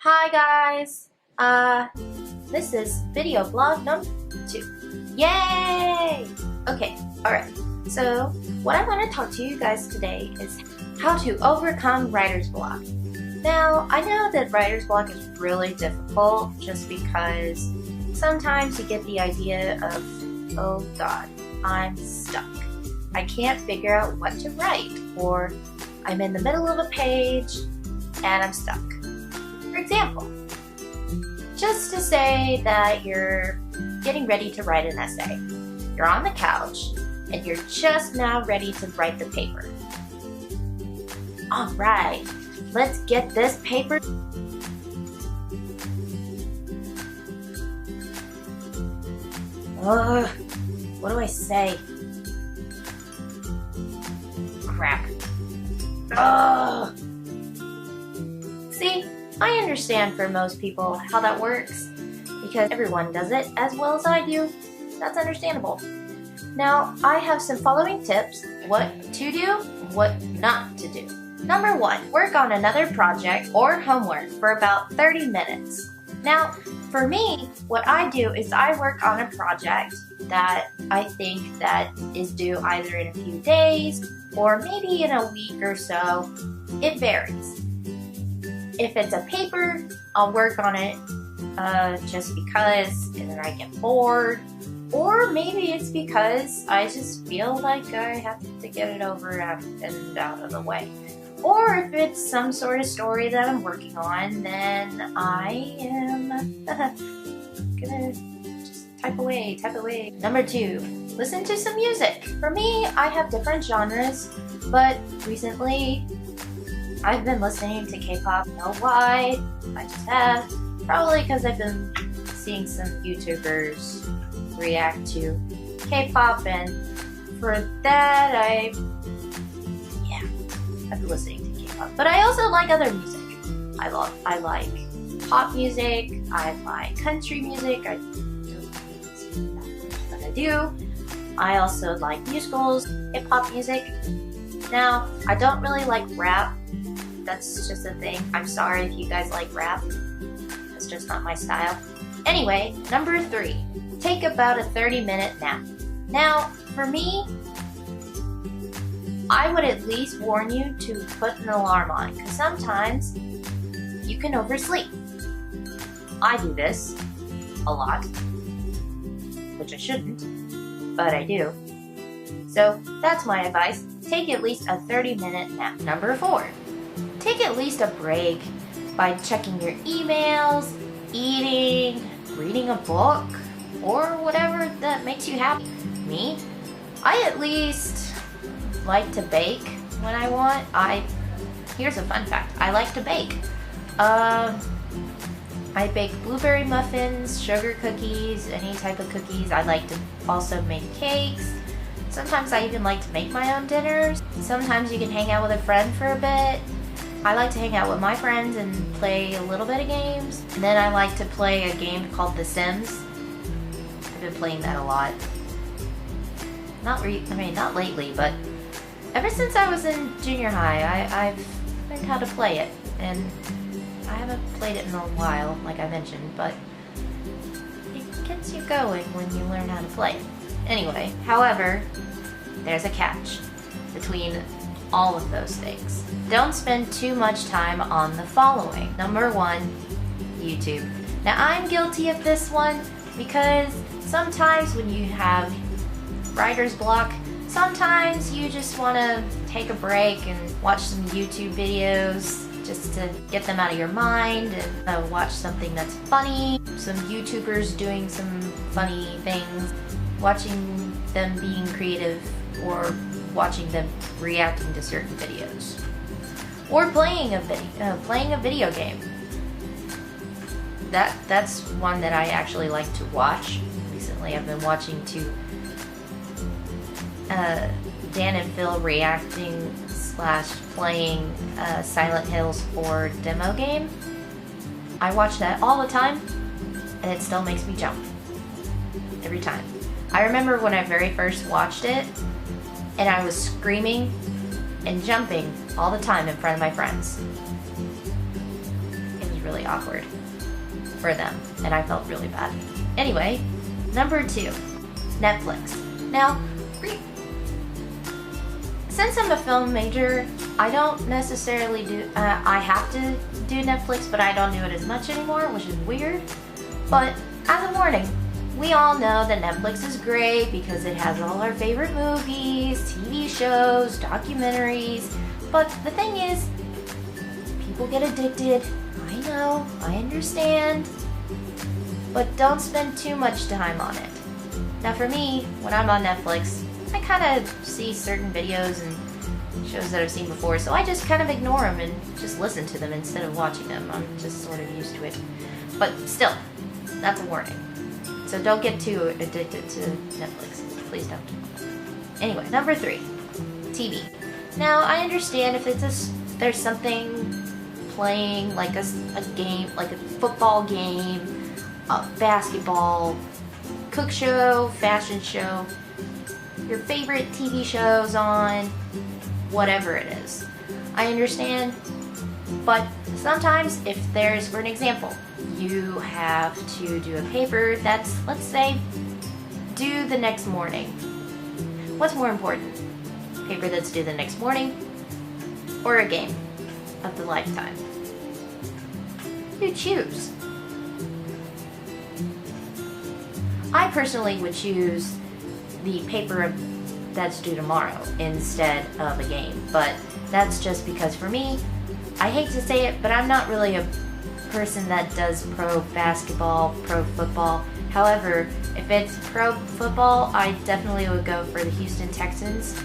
Hi guys! This is video blog number 2. Yay! Okay, alright. So, what I want to talk to you guys today is how to overcome writer's block. Now, I know that writer's block is really difficult just because sometimes you get the idea of, oh god, I'm stuck. I can't figure out what to write, or I'm in the middle of a page and I'm stuck. For example, just to say that you're getting ready to write an essay. You're on the couch and you're just now ready to write the paper. Alright, let's get this paper. Ugh, what do I say? Crap. Ugh. See? I understand for most people how that works, because everyone does it as well as I do. That's understandable. Now, I have some following tips: what to do, what not to do. Number 1, work on another project or homework for about 30 minutes. Now, for me, what I do is I work on a project that I think that is due either in a few days or maybe in a week or so. It varies. If it's a paper, I'll work on it just because, and then I get bored. Or maybe it's because I just feel like I have to get it over and out of the way. Or if it's some sort of story that I'm working on, then I am gonna just type away. Number 2, listen to some music. For me, I have different genres, but recently I've been listening to K-pop. Know why? I just have. Probably because I've been seeing some YouTubers react to K-pop, and for that I've been listening to K-pop. But I also like other music. I like pop music. I like country music. I don't listen that much, but I do. I also like musicals, hip-hop music. Now, I don't really like rap. That's just a thing. I'm sorry if you guys like rap. That's just not my style. Anyway, number 3, take about a 30-minute nap. Now, for me, I would at least warn you to put an alarm on, because sometimes you can oversleep. I do this a lot, which I shouldn't, but I do. So that's my advice. Take at least a 30-minute nap. Number 4, take at least a break by checking your emails, eating, reading a book, or whatever that makes you happy. Me, I at least like to bake when I want. Here's a fun fact. I like to bake. I bake blueberry muffins, sugar cookies, any type of cookies. I like to also make cakes. Sometimes I even like to make my own dinners. Sometimes you can hang out with a friend for a bit. I like to hang out with my friends and play a little bit of games. And then I like to play a game called The Sims. I've been playing that a lot. Not lately, but ever since I was in junior high, I've learned how to play it. And I haven't played it in a while, like I mentioned, but it gets you going when you learn how to play it. Anyway, however, there's a catch between all of those things. Don't spend too much time on the following. Number 1, YouTube. Now, I'm guilty of this one because sometimes when you have writer's block, sometimes you just want to take a break and watch some YouTube videos just to get them out of your mind, and watch something that's funny, some YouTubers doing some funny things, watching them being creative, or watching them reacting to certain videos, or playing a video game. That's one that I actually like to watch. Recently, I've been watching to Dan and Phil reacting / playing Silent Hills 4 demo game. I watch that all the time, and it still makes me jump every time. I remember when I very first watched it, and I was screaming and jumping all the time in front of my friends. It was really really awkward for them, and I felt really bad. Anyway, number 2, Netflix. Now, since I'm a film major, I don't necessarily do, I have to do Netflix, but I don't do it as much anymore, which is weird. But as a warning, we all know that Netflix is great because it has all our favorite movies, TV shows, documentaries. But the thing is, people get addicted. I know, I understand. But don't spend too much time on it. Now for me, when I'm on Netflix, I kind of see certain videos and shows that I've seen before, so I just kind of ignore them and just listen to them instead of watching them. I'm just sort of used to it. But still, that's a warning. So don't get too addicted to Netflix. Please don't. Anyway, number 3, TV. Now, I understand if there's something playing, like a game, like a football game, a basketball, cook show, fashion show, your favorite TV shows on, whatever it is. I understand, but sometimes if there's, for an example, you have to do a paper that's, let's say, due the next morning. What's more important? Paper that's due the next morning or a game of the lifetime? You choose. I personally would choose the paper that's due tomorrow instead of a game, but that's just because for me, I hate to say it, but I'm not really a person that does pro basketball, pro football. However, if it's pro football, I definitely would go for the Houston Texans,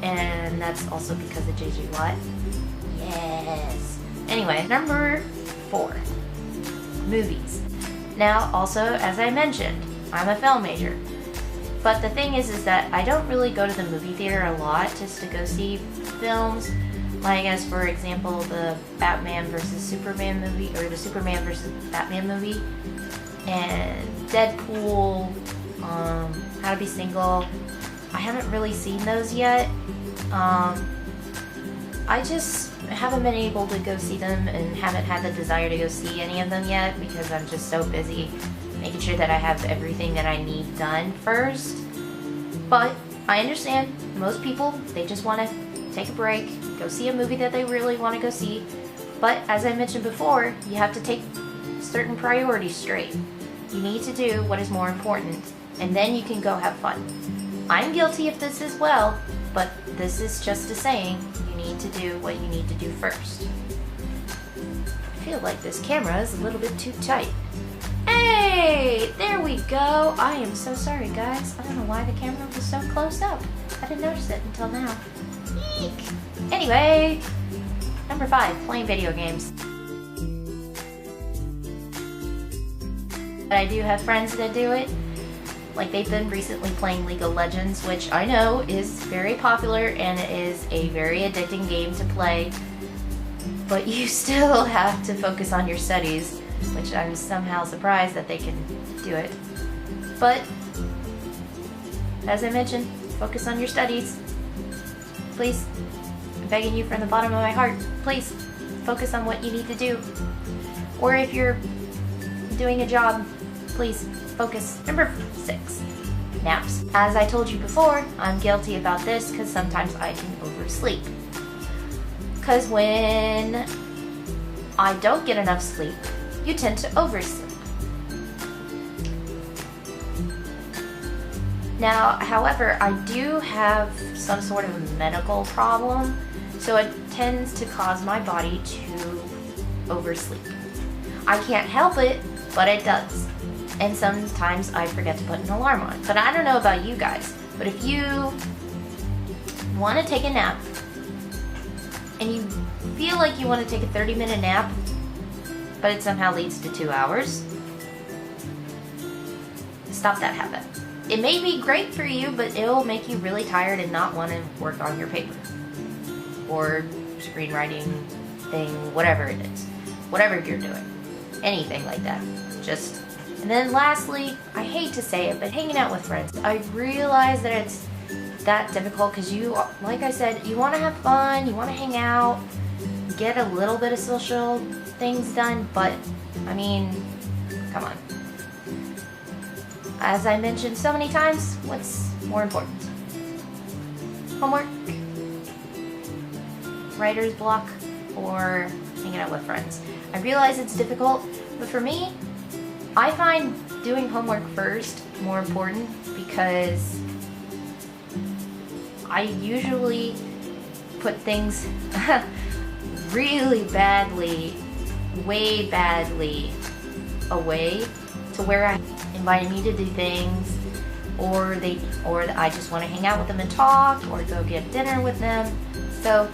and that's also because of J.J. Watt. Yes. Anyway, number 4, movies. Now, also, as I mentioned, I'm a film major. But the thing is that I don't really go to the movie theater a lot just to go see films. Like, as for example, the Batman vs. Superman movie, or the Superman vs. Batman movie, and Deadpool, How to Be Single. I haven't really seen those yet. I just haven't been able to go see them and haven't had the desire to go see any of them yet because I'm just so busy making sure that I have everything that I need done first. But I understand most people, they just want to take a break, go see a movie that they really want to go see. But as I mentioned before, you have to take certain priorities straight. You need to do what is more important, and then you can go have fun. I'm guilty of this as well, but this is just a saying, you need to do what you need to do first. I feel like this camera is a little bit too tight. Hey, there we go. I am so sorry, guys. I don't know why the camera was so close up. I didn't notice it until now. Eek. Anyway, number 5, playing video games. But I do have friends that do it. Like, they've been recently playing League of Legends, which I know is very popular and it is a very addicting game to play. But you still have to focus on your studies, which I'm somehow surprised that they can do it. But, as I mentioned, focus on your studies. Please, I'm begging you from the bottom of my heart, please, focus on what you need to do. Or if you're doing a job, please, focus. Number 6, naps. As I told you before, I'm guilty about this because sometimes I can oversleep. Because when I don't get enough sleep, you tend to oversleep. Now, however, I do have some sort of a medical problem, so it tends to cause my body to oversleep. I can't help it, but it does. And sometimes I forget to put an alarm on. But I don't know about you guys, but if you want to take a nap, and you feel like you want to take a 30-minute nap, but it somehow leads to 2 hours, stop that habit. It may be great for you, but it'll make you really tired and not want to work on your paper or screenwriting thing, whatever it is, whatever you're doing, anything like that. Just, and then lastly, I hate to say it, but hanging out with friends. I realize that it's that difficult because you, like I said, you want to have fun, you want to hang out, get a little bit of social things done, but I mean, come on. As I mentioned so many times, what's more important? Homework, writer's block, or hanging out with friends. I realize it's difficult, but for me, I find doing homework first more important because I usually put things really badly, way badly away to where I invited me to do things, or I just want to hang out with them and talk, or go get dinner with them. So,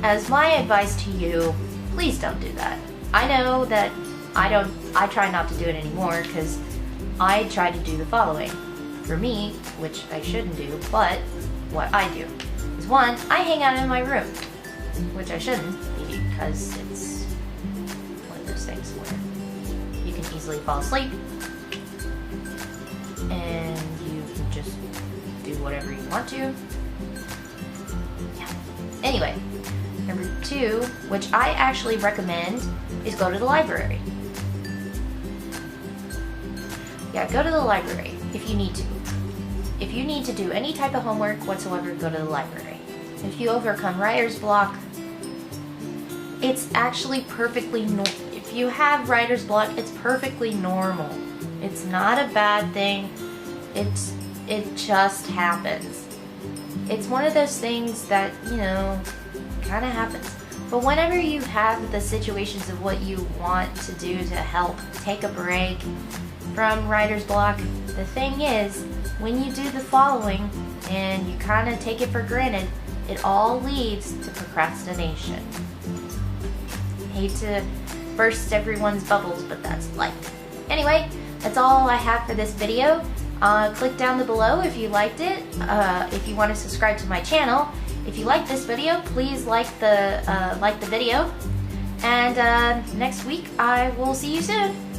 as my advice to you, please don't do that. I know that I try not to do it anymore because I try to do the following. For me, which I shouldn't do, but what I do is, one, I hang out in my room, which I shouldn't because it's one of those things where you can easily fall asleep and you can just do whatever you want to. Yeah. Anyway, number two, which I actually recommend, is go to the library. Yeah, go to the library if you need to. If you need to do any type of homework whatsoever, go to the library. If you overcome writer's block, it's actually perfectly normal. If you have writer's block, it's perfectly normal. It's not a bad thing. It just happens. It's one of those things that, you know, kind of happens. But whenever you have the situations of what you want to do to help take a break from writer's block, the thing is, when you do the following and you kind of take it for granted, it all leads to procrastination. Hate to burst everyone's bubbles, but that's life. Anyway, that's all I have for this video. Click down below if you liked it. If you want to subscribe to my channel. If you like this video, please like the video. And next week, I will see you soon.